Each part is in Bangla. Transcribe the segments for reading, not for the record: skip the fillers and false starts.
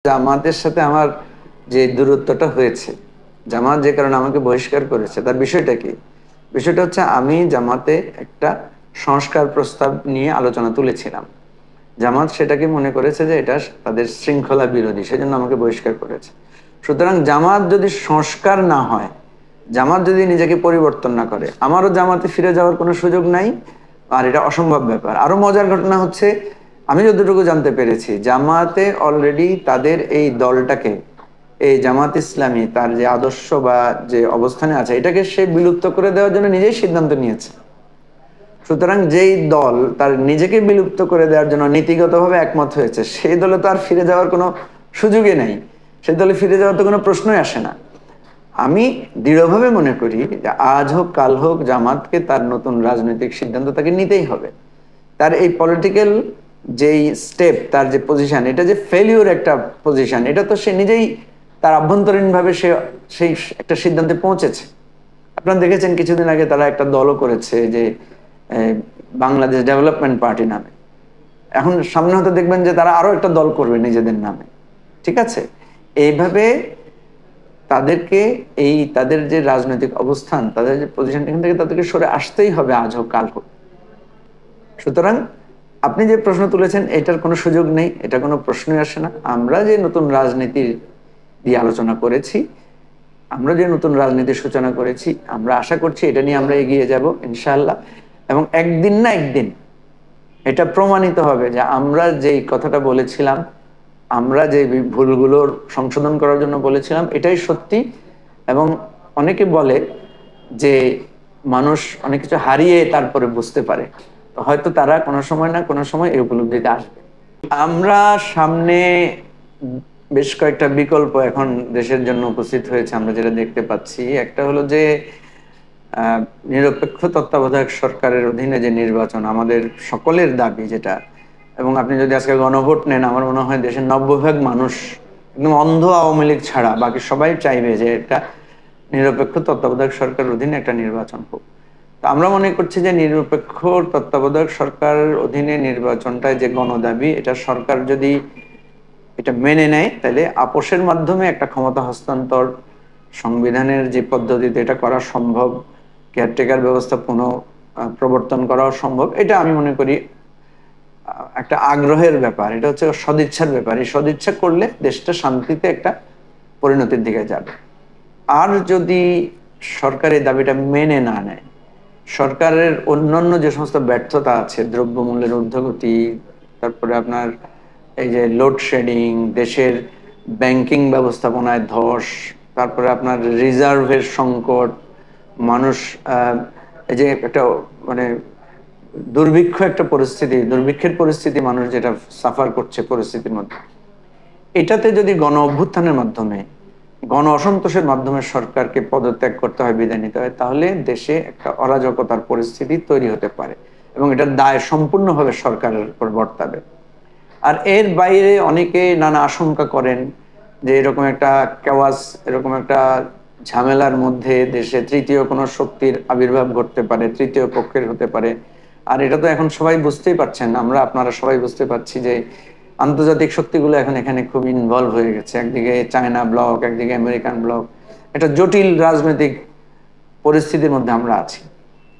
জামাতের সাথে আমার যে দূরত্বটা হয়েছে, জামাত যে কারণে আমাকে বহিষ্কার করেছে তার বিষয়টা কি? বিষয়টা হচ্ছে আমি জামাতে একটা সংস্কার প্রস্তাব নিয়ে আলোচনা তুলেছিলাম। জামাত সেটাকে মনে করেছে যে এটা তাদের শৃঙ্খলা বিরোধী, সেজন্য আমাকে বহিষ্কার করেছে। সুতরাং জামাত যদি সংস্কার না হয়, জামাত যদি নিজেকে পরিবর্তন না করে, আমারও জামাতে ফিরে যাওয়ার কোনো সুযোগ নাই। আর এটা অসম্ভব ব্যাপার। আরো মজার ঘটনা হচ্ছে, আমি যতটুকু জানতে পেরেছি জামাতে অলরেডি তাদের এই দলটাকে, এই জামাত ইসলামী তার যে আদর্শ বা যে অবস্থানে আছে এটাকে সে বিলুপ্ত করে দেওয়ার জন্য নিজেই সিদ্ধান্ত নিয়েছে। সুতরাং যেই দল তার নিজেকে বিলুপ্ত করে দেওয়ার জন্য নীতিগতভাবে একমত হয়েছে, সেই দলে তো আর ফিরে যাওয়ার কোনো সুযোগই নাই। সেই দলে ফিরে যাওয়ার তো কোনো প্রশ্নই আসে না। আমি দৃঢ়ভাবে মনে করি যে আজ হোক কাল হোক জামাতকে তার নতুন রাজনৈতিক সিদ্ধান্ত তাকে নিতেই হবে। তার এই পলিটিক্যাল যেই স্টেপ, তার যে পজিশন, এটা যে ফেলিওর একটা পজিশন, এটা তো সে নিজেই তার আভ্যন্তরীণভাবে সে সেই একটা সিদ্ধান্তে পৌঁছেছে। আপনারা দেখেছেন কিছুদিন আগে তারা একটা দলও করেছে যে বাংলাদেশ ডেভেলপমেন্ট পার্টি নামে। এখন সামনে হয়তো দেখবেন যে তারা আরো একটা দল করবে নিজেদের নামে। ঠিক আছে, এইভাবে তাদেরকে এই তাদের যে রাজনৈতিক অবস্থান, তাদের যে পজিশন, এখান থেকে তাদেরকে সরে আসতেই হবে আজ হোক কাল হোক। সুতরাং আপনি যে প্রশ্ন তুলেছেন এটার কোনো সুযোগ নেই, এটা কোনো প্রশ্নই আসে না। আমরা যে নতুন রাজনীতি দিয়ে আলোচনা করেছি, আমরা যে নতুন রাজনীতির সূচনা করেছি, আমরা আশা করছি এটা নিয়ে আমরা এগিয়ে যাব ইনশাআল্লাহ। এবং একদিন না একদিন এটা প্রমাণিত হবে যে আমরা যেই কথাটা বলেছিলাম, আমরা যে ভুলগুলোর সংশোধন করার জন্য বলেছিলাম এটাই সত্যি। এবং অনেকে বলে যে মানুষ অনেক কিছু হারিয়ে তারপরে বুঝতে পারে, তো হয়তো তারা কোনো সময় না কোনো সময় এই উপলব্ধিতে আসবে। আমরা সামনে বেশ কয়েকটা বিকল্প এখন দেশের জন্য উপস্থিত হয়েছে, আমরা যেটা দেখতে পাচ্ছি। একটা হলো যে নিরপেক্ষ তত্ত্বাবধায়ক সরকারের অধীনে যে নির্বাচন, আমাদের সকলের দাবি যেটা। এবং আপনি যদি আজকে গণভোট নেন, আমার মনে হয় দেশের 90% মানুষ একদম অন্ধ আওয়ামী লীগ ছাড়া বাকি সবাই চাইবে যে একটা নিরপেক্ষ তত্ত্বাবধায়ক সরকারের অধীনে একটা নির্বাচন হোক। তো আমরা মনে করছি যে নিরপেক্ষ তত্ত্বাবধায়ক সরকারের অধীনে নির্বাচনটায় যে গণদাবি, এটা সরকার যদি এটা মেনে নেয় তাহলে আপোষের মাধ্যমে একটা ক্ষমতা হস্তান্তর, সংবিধানের যে পদ্ধতিতে এটা করা সম্ভব, কেয়ারটেকার ব্যবস্থা পুনঃ প্রবর্তন করাও সম্ভব। এটা আমি মনে করি একটা আগ্রহের ব্যাপার, এটা হচ্ছে সদিচ্ছার ব্যাপার। এই সদিচ্ছা করলে দেশটা শান্তিতে একটা পরিণতির দিকে যাবে। আর যদি সরকার এই দাবিটা মেনে না নেয়, সরকারের অন্যান্য যে সমস্ত ব্যর্থতা আছে, দ্রব্যমূল্যের ঊর্ধ্বগতি, তারপরে আপনার এই যে লোডশেডিং, দেশের ব্যাংকিং ব্যবস্থাপনায় ধস, তারপরে আপনার রিজার্ভের সংকট, মানুষ এই যে একটা মানে দুর্ভিক্ষ একটা পরিস্থিতি, দুর্ভিক্ষের পরিস্থিতি মানুষ যেটা সাফার করছে পরিস্থিতির মধ্যে, এটাতে যদি গণ অভ্যুত্থানের মাধ্যমে, গণ অসন্তোষের মাধ্যমে সরকারকে পদত্যাগ করতে হয়, বিদায় নিতে হয়, তাহলে দেশে একটা অরাজকতার পরিস্থিতি তৈরি হতে পারে এবং এটার দায় সম্পূর্ণভাবে সরকারের উপর বর্তাবে। আর এর বাইরে অনেকে নানা আশঙ্কা করেন যে এরকম একটা কেওয়াস, এরকম একটা ঝামেলার মধ্যে দেশে তৃতীয় কোনো শক্তির আবির্ভাব ঘটতে পারে, তৃতীয় পক্ষের হতে পারে। আর এটা তো এখন সবাই বুঝতেই পারছেন, আমরা আপনারা সবাই বুঝতে পারছি যে আন্তর্জাতিক শক্তিগুলো এখন এখানে খুব ইনভলভ হয়ে গেছে। একদিকে চায়না ব্লক, একদিকে আমেরিকান ব্লক, একটা জটিল রাজনৈতিক পরিস্থিতির মধ্যে আমরা আছি।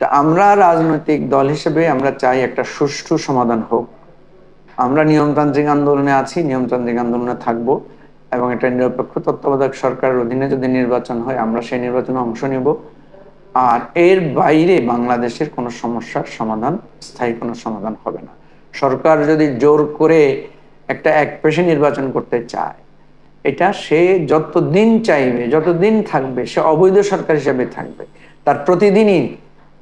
তা আমরা রাজনৈতিক দল হিসেবে আমরা চাই একটা সুষ্ঠু সমাধান হোক। আমরা নিয়মতান্ত্রিক আন্দোলনে আছি, নিয়মতান্ত্রিক আন্দোলনে থাকব, এবং একটা নিরপেক্ষ তত্ত্বাবধায়ক সরকারের অধীনে যদি নির্বাচন হয় আমরা সেই নির্বাচনে অংশ নেব। আর এর বাইরে বাংলাদেশের কোনো সমস্যার সমাধান, স্থায়ী কোনো সমাধান হবে না। সরকার যদি জোর করে একটা একপেশে নির্বাচন করতে চায়, এটা সে যতদিন চাইবে, যতদিন থাকবে, সে অবৈধ সরকার হিসেবে থাকবে। তার প্রতিদিনই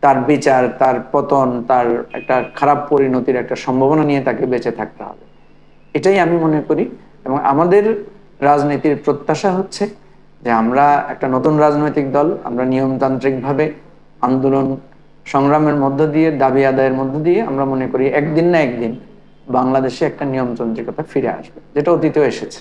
তার বিচার, তার পতন, তার একটা খারাপ পরিণতির একটা সম্ভাবনা নিয়ে তাকে বেঁচে থাকতে হবে। এটাই আমি মনে করি। এবং আমাদের রাজনীতির প্রত্যাশা হচ্ছে যে আমরা একটা নতুন রাজনৈতিক দল, আমরা নিয়মতান্ত্রিকভাবে আন্দোলন সংগ্রামের মধ্য দিয়ে, দাবি আদায়ের মধ্য দিয়ে আমরা মনে করি একদিন না একদিন বাংলাদেশে একটা নিয়মতান্ত্রিকতা ফিরে আসবে, যেটা অতীতেও এসেছে।